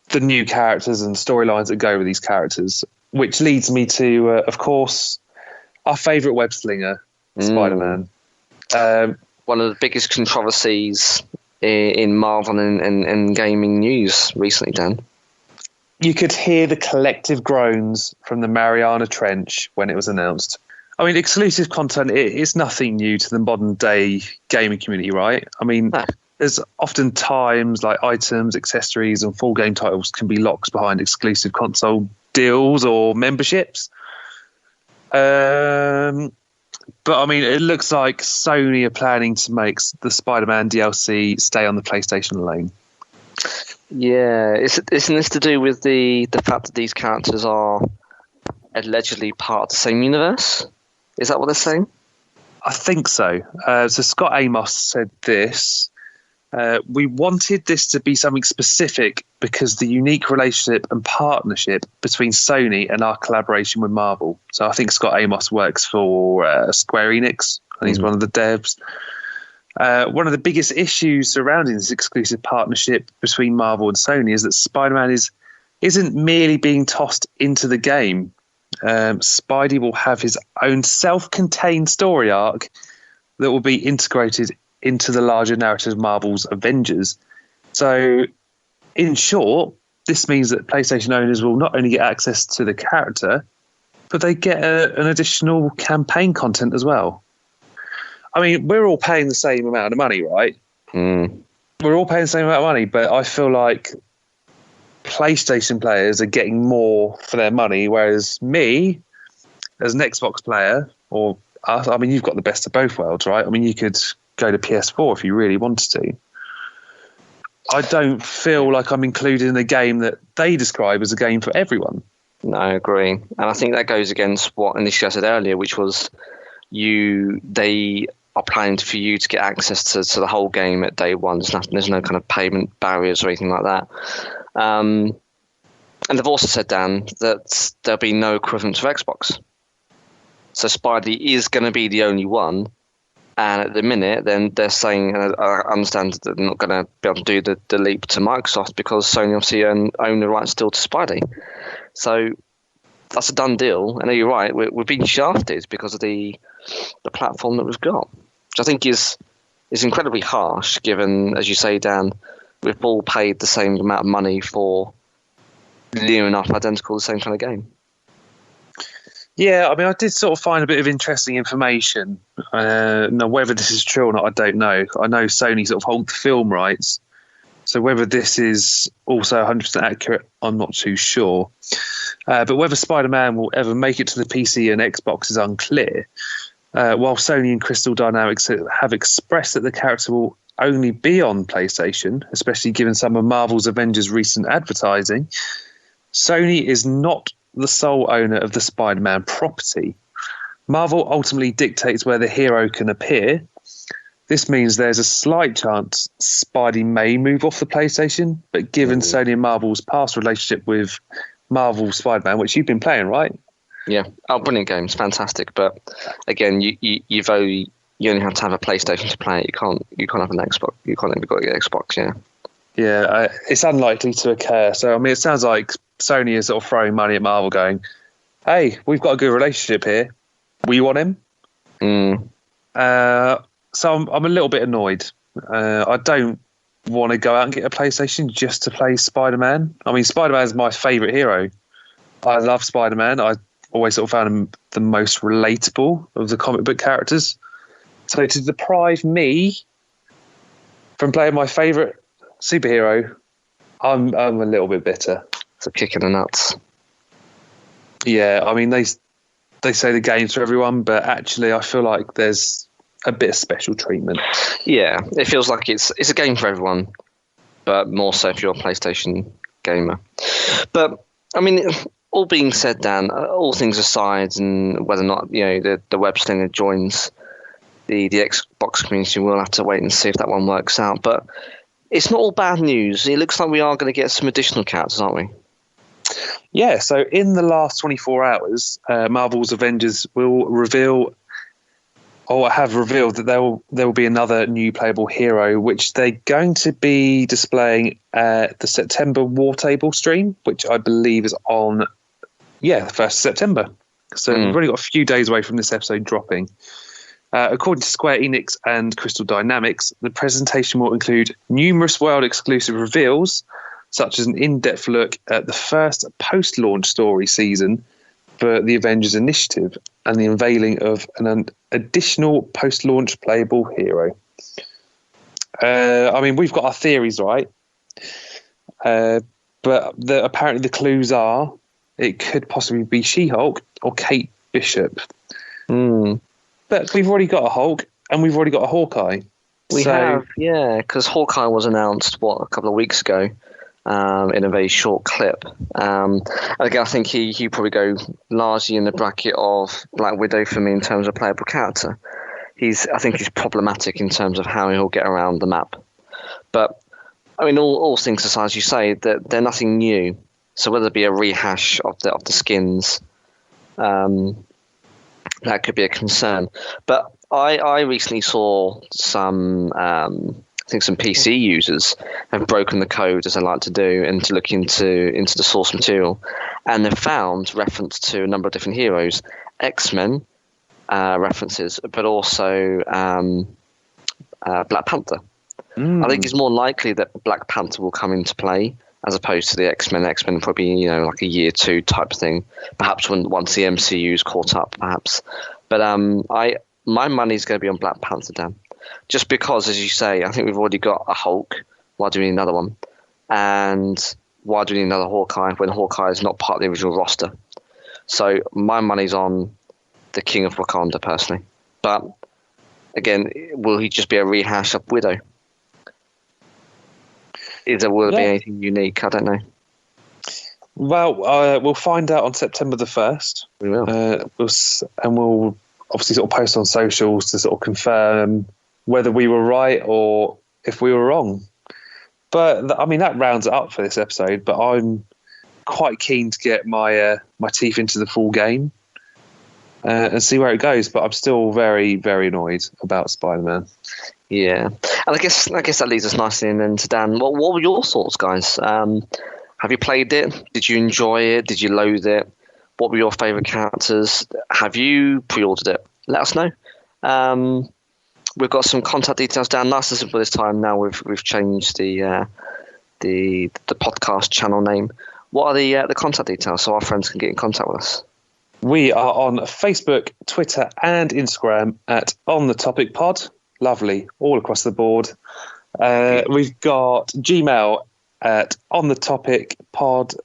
the new characters and storylines that go with these characters, which leads me to, of course, our favourite web slinger, Spider-Man. One of the biggest controversies in Marvel and gaming news recently, Dan. You could hear the collective groans from the Mariana Trench when it was announced. I mean, exclusive content is nothing new to the modern day gaming community, right? I mean, there's often times like items, accessories, and full game titles can be locked behind exclusive console deals or memberships. But I mean, it looks like Sony are planning to make the Spider-Man DLC stay on the PlayStation alone. Yeah, isn't this to do with the fact that these characters are allegedly part of the same universe? Is that what they're saying? I think so. So Scott Amos said this. We wanted this to be something specific because the unique relationship and partnership between Sony and our collaboration with Marvel. So I think Scott Amos works for Square Enix, and he's one of the devs. One of the biggest issues surrounding this exclusive partnership between Marvel and Sony is that Spider-Man isn't merely being tossed into the game. Spidey will have his own self-contained story arc that will be integrated into the larger narrative of Marvel's Avengers. So, in short, this means that PlayStation owners will not only get access to the character, but they get an additional campaign content as well. I mean, we're all paying the same amount of money, right? Mm. We're all paying the same amount of money, but I feel like PlayStation players are getting more for their money, whereas me, as an Xbox player, or us, I mean, you've got the best of both worlds, right? I mean, you could go to PS4 if you really wanted to. I don't feel like I'm included in a game that they describe as a game for everyone. No, I agree. And I think that goes against what initially I said earlier, which was they are planning for you to get access to the whole game at day one. There's no kind of payment barriers or anything like that. And they've also said, Dan, that there'll be no equivalent to Xbox. So Spidey is going to be the only one. And at the minute, then they're saying, and I understand that they're not going to be able to do the leap to Microsoft because Sony obviously own the rights still to Spidey. So that's a done deal. And you're right, we're being shafted because of the platform that we've got, which I think is incredibly harsh, given, as you say, Dan, we've all paid the same amount of money for near enough identical the same kind of game. Yeah, I mean, I did sort of find a bit of interesting information. Now, whether this is true or not, I don't know. I know Sony sort of hold the film rights, so whether this is also 100% accurate, I'm not too sure. But whether Spider-Man will ever make it to the PC and Xbox is unclear. While Sony and Crystal Dynamics have expressed that the character will only be on PlayStation, especially given some of Marvel's Avengers' recent advertising, Sony is not the sole owner of the Spider-Man property. Marvel ultimately dictates where the hero can appear. This means there's a slight chance Spidey may move off the PlayStation, but given Sony and Marvel's past relationship with Marvel Spider-Man, which you've been playing, right? Yeah, brilliant game, it's fantastic. But again, you only have to have a PlayStation to play it. You can't have an Xbox. You can't ever got your Xbox. Yeah. Yeah, it's unlikely to occur. So I mean, it sounds like Sony is sort of throwing money at Marvel, going, "Hey, we've got a good relationship here. We want him." So I'm a little bit annoyed. I don't want to go out and get a PlayStation just to play Spider-Man. I mean, Spider-Man is my favourite hero. I love Spider-Man. I always sort of found him the most relatable of the comic book characters. So to deprive me from playing my favourite superhero, I'm a little bit bitter. It's a kick in the nuts. Yeah, I mean, they say the game's for everyone, but actually I feel like there's a bit of special treatment. Yeah, it feels like it's a game for everyone, but more so if you're a PlayStation gamer. But, I mean, all being said, Dan, all things aside, and whether or not, the web slinger joins the Xbox community, we'll have to wait and see if that one works out. But it's not all bad news. It looks like we are going to get some additional characters, aren't we? Yeah, so in the last 24 hours, Marvel's Avengers will reveal, or have revealed, that there will be another new playable hero, which they're going to be displaying at the September War Table stream, which I believe is on, the 1st of September. So we've only got a few days away from this episode dropping. According to Square Enix and Crystal Dynamics, the presentation will include numerous world-exclusive reveals, such as an in-depth look at the first post-launch story season for the Avengers Initiative and the unveiling of an additional post-launch playable hero. I mean, we've got our theories, right? But apparently the clues are it could possibly be She-Hulk or Kate Bishop. But we've already got a Hulk and we've already got a Hawkeye. We have, yeah, because Hawkeye was announced, a couple of weeks ago. In a very short clip. Again, I think he probably go largely in the bracket of Black Widow for me in terms of playable character. I think he's problematic in terms of how he'll get around the map. But I mean, all things aside, as you say, that they're nothing new. So whether it be a rehash of the skins, that could be a concern. But I recently saw some. I think some PC users have broken the code, as I like to do, and to look into the source material, and they've found reference to a number of different heroes, X-Men references, but also Black Panther. I think it's more likely that Black Panther will come into play as opposed to the X-Men. X-Men probably like a year 2 type thing, perhaps once the MCU's caught up, perhaps. But my money's going to be on Black Panther, Dan. Just because, as you say, I think we've already got a Hulk. Why do we need another one? And why do we need another Hawkeye when Hawkeye is not part of the original roster? So my money's on the King of Wakanda, personally. But again, will he just be a rehash of Widow? Will there be anything unique? I don't know. Well, we'll find out on September the 1st. We will. We'll obviously sort of post on socials to sort of confirm whether we were right or if we were wrong. But I mean, that rounds it up for this episode. But I'm quite keen to get my teeth into the full game and see where it goes. But I'm still very, very annoyed about Spider-Man. Yeah, and I guess that leads us nicely into Dan. What were your thoughts, guys? Have you played it? Did you enjoy it? Did you loathe it? What were your favourite characters? Have you pre-ordered it? Let us know. We've got some contact details down. Nice and simple this time. Now we've changed the podcast channel name. What are the contact details so our friends can get in contact with us? We are on Facebook, Twitter, and Instagram at On The Topic Pod. Lovely, all across the board. We've got Gmail at On The Topic Pod.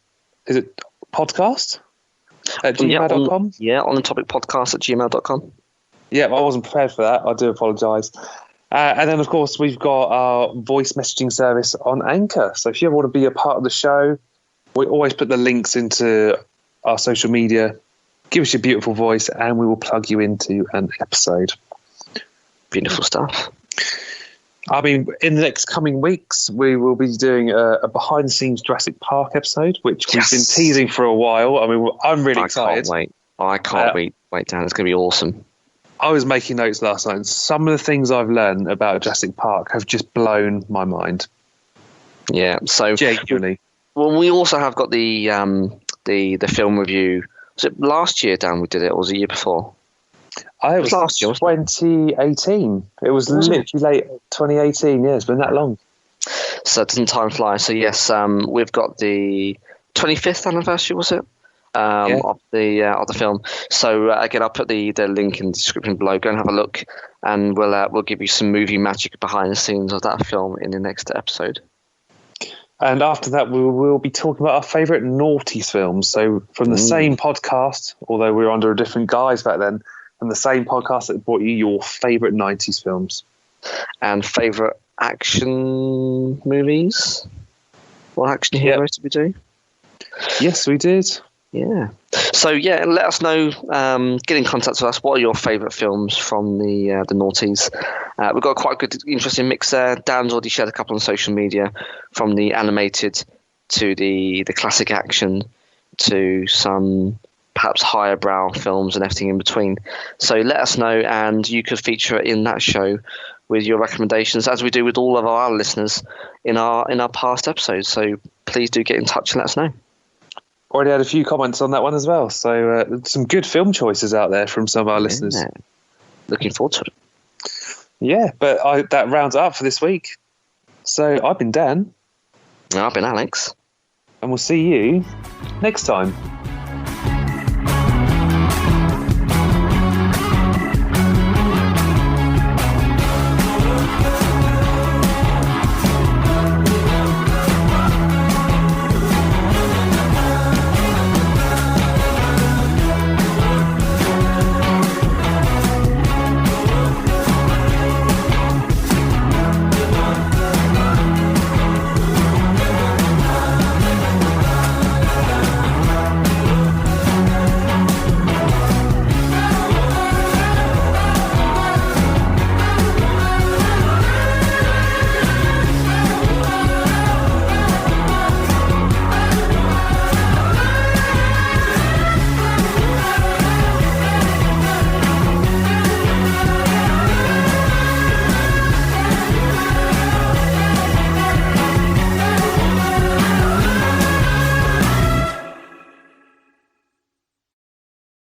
Is it podcast? At gmail.com? Yeah, On The Topic Podcast at gmail.com. Yeah, I wasn't prepared for that. I do apologise. And then, of course, we've got our voice messaging service on Anchor. So if you ever want to be a part of the show, we always put the links into our social media. Give us your beautiful voice and we will plug you into an episode. Beautiful stuff. I mean, in the next coming weeks, we will be doing a behind-the-scenes Jurassic Park episode, which we've been teasing for a while. I mean, I'm really excited. I can't wait, Dan. It's going to be awesome. I was making notes last night, and some of the things I've learned about Jurassic Park have just blown my mind. Yeah, so genuinely. Well, we also have got the film review. Was it last year, Dan, we did it, or was it the year before? It was last year, 2018. It was literally late 2018. Yeah, it's been that long. So doesn't time fly? So yes, we've got the 25th anniversary, was it, of the film. So again, I'll put the link in the description below. Go and have a look, and we'll give you some movie magic behind the scenes of that film in the next episode. And after that, we will be talking about our favourite noughties films. So from the same podcast, although we were under a different guise back then, from the same podcast that brought you your favourite 90s films. And favourite action movies? What action heroes did we do? Yes, we did. Yeah. So yeah, let us know. Get in contact with us. What are your favourite films from the noughties? We've got quite a good, interesting mix there. Dan's already shared a couple on social media, from the animated to the classic action to some perhaps higher brow films and everything in between. So let us know, and you could feature in that show with your recommendations, as we do with all of our listeners in our past episodes. So please do get in touch and let us know. Already had a few comments on that one as well. So some good film choices out there from some of our listeners. Looking forward to it. Yeah, but that rounds it up for this week. So I've been Dan. I've been Alex. And we'll see you next time.